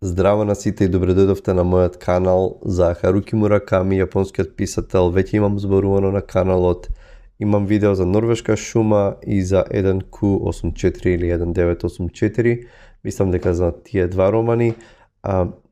Здраво на сите и добре дојдовте на мојот канал за Харуки Мураками, јапонскиот писател. Веќе имам зборувано на каналот. Имам видео за Норвешка шума и за 1Q84 или 1984. Мислам дека за тие два романи.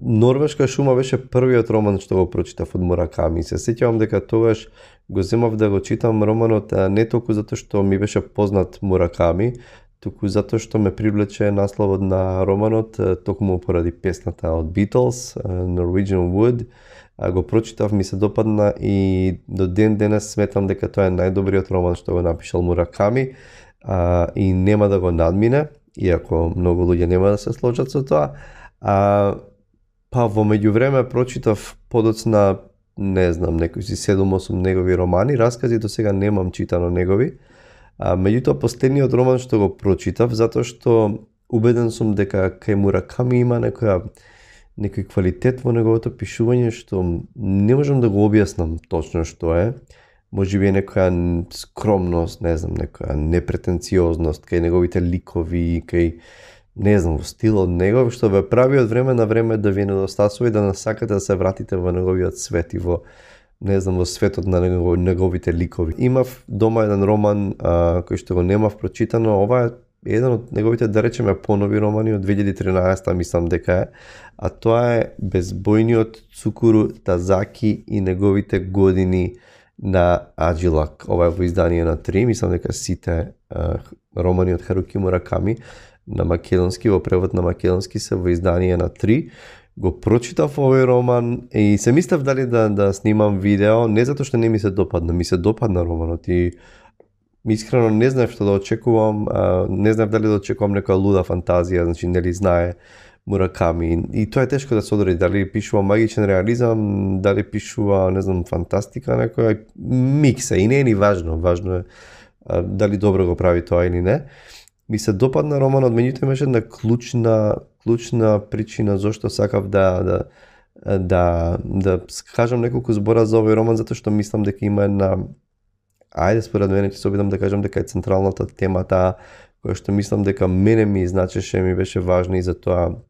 Норвешка шума беше првиот роман што го прочитав од Мураками. Се сеќавам дека тогаш го земав да го читам романот не толку затоа што ми беше познат Мураками, туку затоа што ме привлече насловот на романот, токму поради песната од Beatles, Norwegian Wood. Го прочитав, ми се допадна и до ден денес сметам дека тоа е најдобриот роман што го напишал Мураками и нема да го надмине, иако многу луѓе нема да се сложат со тоа. Па во меѓувреме прочитав подоцна, не знам, некои си 7-8 негови романи, раскази до сега немам читано негови. Меѓутоа последниот роман што го прочитав, затоа што убеден сум дека кај Мураками има некој квалитет во неговото пишување што не можам да го објаснам точно што е. Можеби е некоја скромност, не знам, некоја непретенциозност кај неговите ликови, кај не знам, стилот негов што ве прави од време на време да ви недостасува и да насакате да се вратите во неговиот свет и во не знам, во светот на неговите ликови. Имав дома еден роман кој што го немав прочитано. Ова е еден од неговите, да речеме, понови романи од 2013, мислам дека е. А тоа е Безбојниот Цукуру Тазаки и неговите години на Аджилак. Ова е во издание на 3, мислам дека сите романи од Харуки Мураками на македонски, во превод на македонски се во издание на 3. Го прочитав овој роман и се мислев дали да снимам видео, не затоа што не ми се допадна, ми се допадна романот и искрено не знаев што да очекувам, не знаев дали да очекувам некоја луда фантазија, значи нели знае Мураками и тоа е тешко да се одреди, дали пишува магичен реализам, дали пишува, не знам, фантастика, некоја микса и не е ни важно, важно е дали добро го прави тоа или не. Ми се допадна романот, меѓутоа имаше една клучна причина зошто сакав да кажам неколку збора за овој роман, затоа што мислам дека има една, според мене ќе се обидам да кажам дека е централната тема таа, која што мислам дека мене ми значеше, ми беше важна и за тоа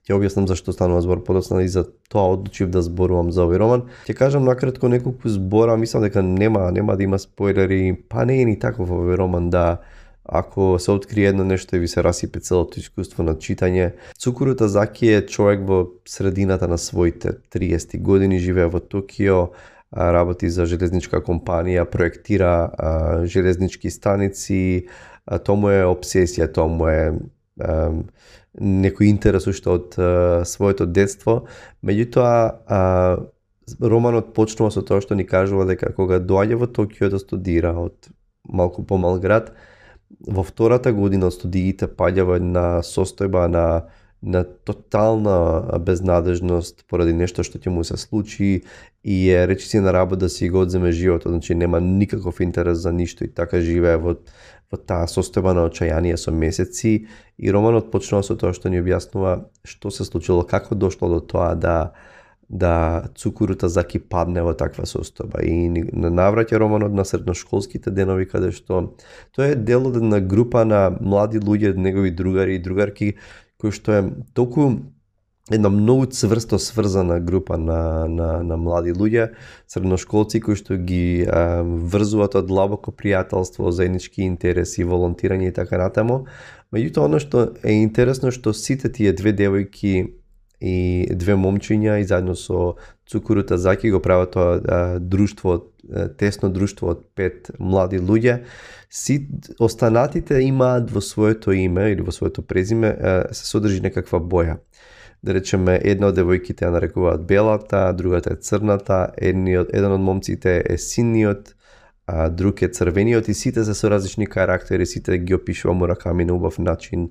ќе објаснам зашто станува збор подоцна и за тоа одлучив да зборувам за овој роман. Ќе кажам накратко неколку збора, мислам дека нема да има спойлери, па не е ни таков овој роман да ако се открие едно нешто и ви се расипе целото искуство на читање. Цукуру Тазаки е човек во средината на своите 30 години, живее во Токио, работи за железничка компанија, проектира железнички станици, тоа му е обсесија, тоа му е некој интерес уште од своето детство. Меѓутоа, романот почнува со тоа што ни кажува дека кога доаѓа во Токио да студира од малку помал град, во втората година од студиите паѓа во една состојба на тотална безнадежност поради нешто што ќе му се случи и е речиси на работа да си го одземе животот, значи нема никаков интерес за ништо и така живее во таа состојба на очајание со месеци и романот почнува со тоа што ни објаснува што се случило, како дошло до тоа да Цукуру Тазаки падне во таква состојба и навраќа романот на средношколските денови каде што тоа е дел од една група на млади луѓе, негови другари и другарки, кој што е толку една многу цврсто сврзана група на млади луѓе, средношколци кои што ги врзуваат од длабоко пријателство, заеднички интереси, волонтирање и така натаму. Меѓутоа, оно што е интересно што сите тие две девојки и две момчиња и заедно со Цукуру Тазаки го прават тоа друштво, тесно друштво од 5 млади луѓе. Останатите имаат во своето име или во своето презиме се содржи некаква боја. Да речеме, една од девојките ја нарекуваат белата, другата е црната, еден од момците е синниот, друг е црвениот и сите се со различни карактери, сите ги опишува Мураками на убав начин.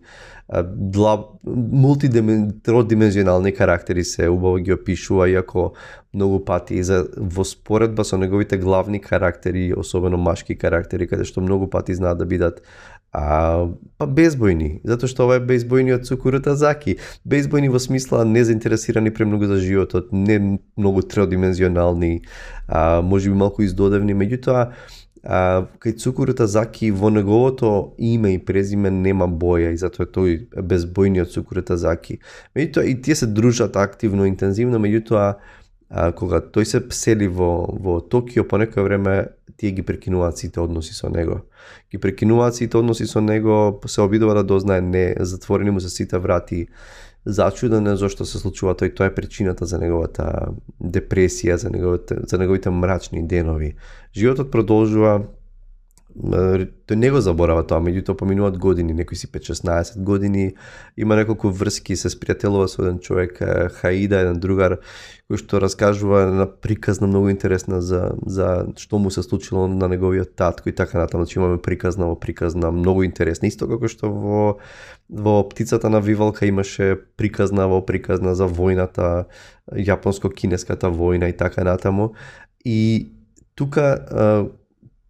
Тродимензионални карактери се убаво ги опишува, иако многу пати во споредба со неговите главни карактери, особено машки карактери, каде што многу пати знаат да бидат безбојни, затоа што ова е безбојниот Цукуру Тазаки. Безбојни во смисла незаинтересирани премногу за животот, не многу тродимензионални, можеби малку издодевни, меѓутоа кај Цукуру Тазаки во неговото име и презиме нема боја и затоа е тој безбојниот Цукуру Тазаки. Меѓутоа и тие се дружат активно, интензивно, меѓутоа кога тој се сели во Токио, по некој време тие ги прекинуваат сите односи со него. Ги прекинуваат сите односи со него, се обидува да дознае, не, затворени му се сите врати, зачуден е зашто се случува тој, тоа е причината за неговата депресија, за неговите мрачни денови. Животот продолжува, тој не го заборава тоа, меѓутоа поминуваат години, некои си 5-16 години, има неколку врски, се спријателува со еден човек, Хаида, еден другар, кој што раскажува една приказна многу интересна за што му се случило на неговиот татко и така натаму. Значи имаме приказна многу интересна. Исто како што во Птицата на Вивалка имаше приказна за војната, јапонско-кинеската војна и така натаму. И тука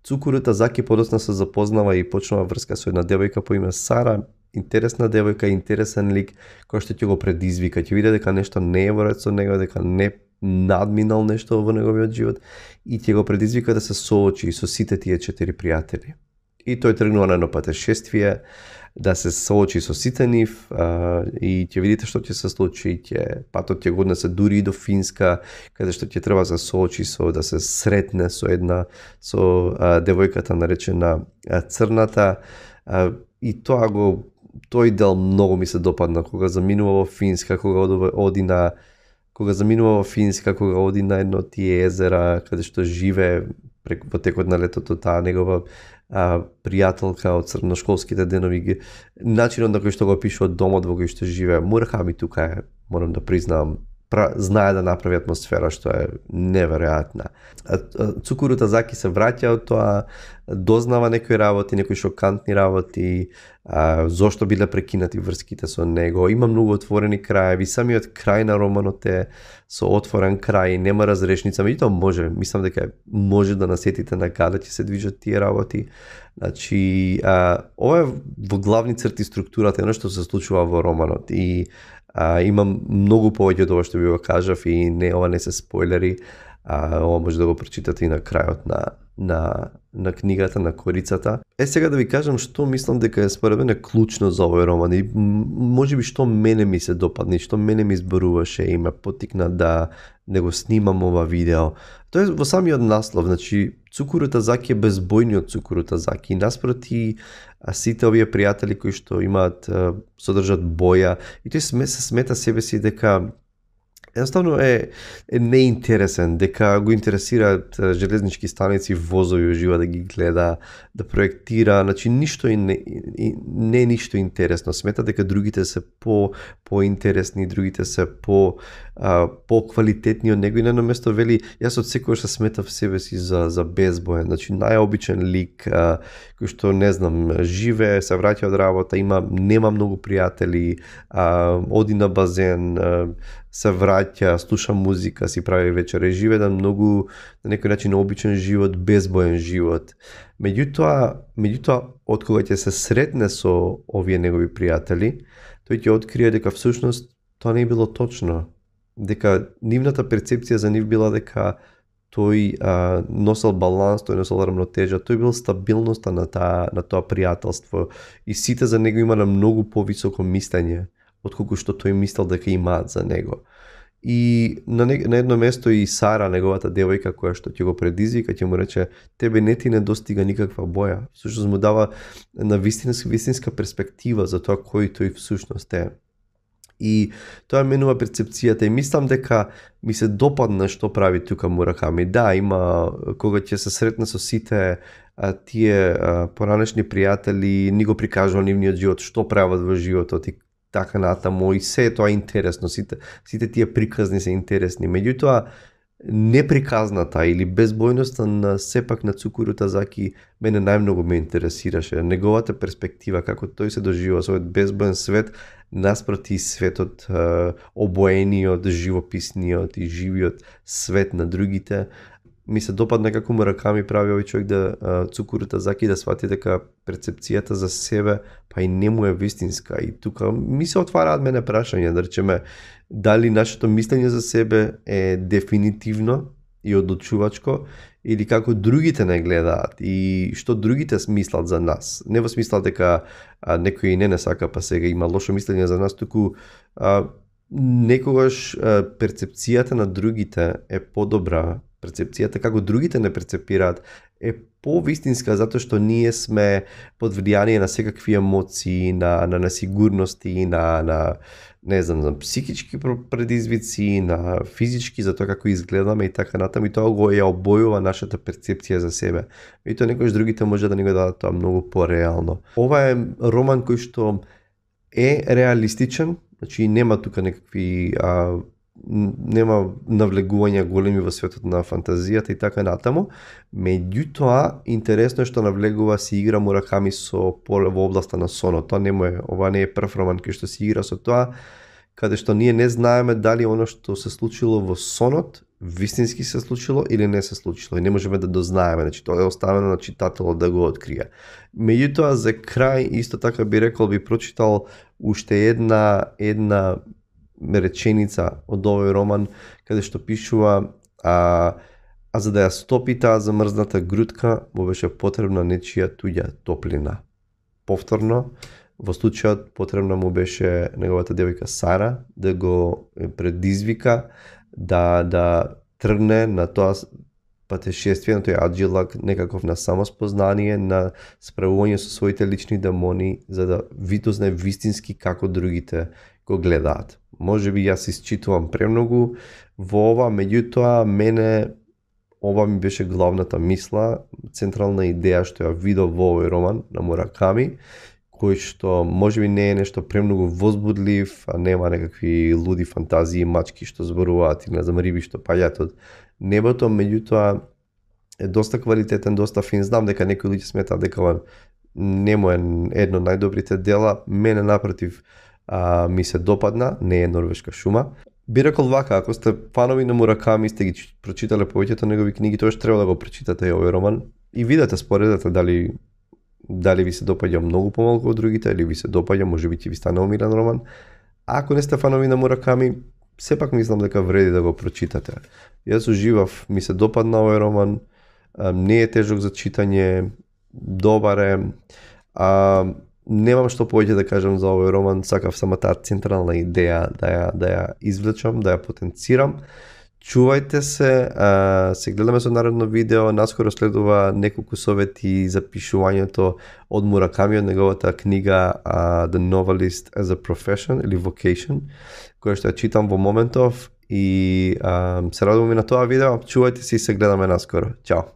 Цукуру Тазаки подоцна се запознава и почнува врска со една девојка по име Сара, интересна девојка, интересен лик, кој што ќе го предизвика, ќе види дека нешто не е во ред со него, дека не надминал нешто во неговиот живот и ќе го предизвика да се соочи со сите тие 4 пријатели. И тој тргнува на едно патешествие, да се соочи со сите нив и ќе видите што ќе се случи, патот ќе го однесе дури и до Финска, каде што ќе треба да се соочи да се сретне со девојката наречена Црната, и тој дел многу ми се допадна, кога заминува во Финска, кога оди на едно тие езера, каде што живее во текот на летото, таа негова пријателка од средношколските денови, начинот на кој што го пишува домот во кој што живее. Мураками тука е, морам да признавам, знае да направи атмосфера што е неверојатна. Цукуру Тазаки се враќа од тоа, дознава некои работи, некои шокантни работи, зошто биле прекинати врските со него. Има многу отворени краеви, самиот крај на романот е со отворен крај, нема разрешница, меѓутоа мислам дека може да насетите на каде ќе се движат тие работи. Значи, ова е во главни црти структурата, едно што се случува во романот и имам многу повеќе од ова што ви го кажав и ова не се спойлери, ова може да го прочитате и на крајот на книгата, на корицата. Сега да ви кажам што мислам дека е според мене клучно за овој роман и можеби што мене ми се допадна и што мене ми изборуваше и ме поттикна да не го снимам ова видео. Тоа е во самиот наслов, значи Цукуру Тазаки е безбојниот Цукуру Тазаки и наспроти сите овие пријатели кои што содржат боја и тој се смета себе си дека едноставно е неинтересен, дека го интересираат железнички станици, возови, ужива да ги гледа, да проектира, значи ништо не е ништо интересно. Смета дека другите се поинтересни, другите се по-квалитетни од него и на едно место вели, јас од секојаш се сметав себе си за безбоен, значи најобичен лик кој што не знам, живее, се враќа од работа, нема многу пријатели, оди на базен, се враќа, слуша музика, си прави вечера и живее на многу, на некој начин обичен живот, безбоен живот. Меѓутоа, од кога ќе се сретне со овие негови пријатели, тој ќе открие дека всушност тоа не било точно, дека нивната перцепција за нив била дека тој носел баланс, тој носел рамнотежа, тој бил стабилноста на тоа пријателство и сите за него имале многу повисоко мислење отколку што тој мислел дека имаат за него. И на едно место и Сара, неговата девојка која што ќе го предизвика, ќе му рече тебе не ти недостига никаква боја. Всушност му дава на вистинска перспектива за тоа кој тој всушност е. И тоа менува перцепцијата и мислам дека ми се допадна што прави тука Мураками. Да, има кога ќе се сретне со сите тие поранешни пријатели, ни го прикажува нивниот живот, што прават во животот и така натаму и се тоа интересно, сите тие приказни се интересни. Меѓутоа, неприказната или безбојноста на сепак на Цукуру Тазаки мене најмногу ме интересираше. Неговата перспектива, како тој се доживува со овој безбоен свет, наспроти светот, обоениот, живописниот и живиот свет на другите. Ми се допадна како Мураками прави овој човек Цукуру Тазаки да свати дека перцепцијата за себе па и не му е вистинска. И тука ми се отвараат мене прашања, да речеме, дали нашето мислење за себе е дефинитивно и одлучувачко или како другите не гледаат и што другите мислат за нас. Не во смисла дека некој не сака па сега има лошо мислење за нас, туку некогаш перцепцијата на другите е подобра, перцепцијата како другите не перцепираат е повистинска затоа што ние сме под влијание на секакви емоции, на несигурности, на не знам, на психички предизвици, на физички за тоа како изгледаме и така натаму и тоа го ја обојува нашата перцепција за себе. И тоа некојаш другите може да ни го дадат тоа многу пореално. Ова е роман кој што е реалистичен, значи нема тука некакви нема навлегувања големи во светот на фантазијата и така натаму. Меѓутоа, интересно е што навлегува си игра Мураками со поле во областа на сонот. Тоа ова не е прв роман кој што си игра со тоа, каде што ние не знаеме дали оно што се случило во сонот вистински се случило или не се случило и не можеме да дознаеме, значи тоа е оставено на читателот да го открие. Меѓутоа, за крај исто така би рекол, би прочитал уште една реченица од овој роман, каде што пишува а за да ја стопи таа замрзната грудка, му беше потребна нечија туѓа топлина. Повторно, во случајот потребна му беше неговата девојка Сара да го предизвика да тргне на тоа патешествие, на тој аджилак, некаков на самоспознание, на справување со своите лични демони, за да видозне вистински како другите го гледаат. Може би јас исчитувам премногу во ова, меѓутоа мене ова ми беше главната мисла, централна идеја што ја видов во овој роман на Мураками, кој што можеби не е нешто премногу возбудлив, а нема некакви луди фантазии, мачки што зборуваат или не знам риби што паѓаат од небото, меѓутоа е доста квалитетен, доста фин. Знам дека некои луѓе сметаат дека ова нему е едно од најдобрите дела, мене напротив ми се допадна, не е Норвешка шума. Би рекол вака, ако сте фанови на Мураками, сте ги прочитале повеќето негови книги, тоа треба да го прочитате овој роман и видете, споредете дали ви се допаѓа многу помалку од другите или ви се допаѓа, можеби ќе ви стане омилен роман. Ако не сте фанови на Мураками, сепак мислам дека вреди да го прочитате. Јас уживав, ми се допадна овој роман, не е тежок за читање, добар е. Немам што повеќе да кажам за овој роман, сакав само таа централна идеја да ја извлечам, да ја потенцирам. Чувајте се гледаме со наредно видео, наскоро следува неколку совети за пишувањето од Мураками, од неговата книга The Novelist as a Profession или Vocation, која што ја читам во моментов и се радувам и на тоа видео. Чувајте се и се гледаме наскоро. Чао!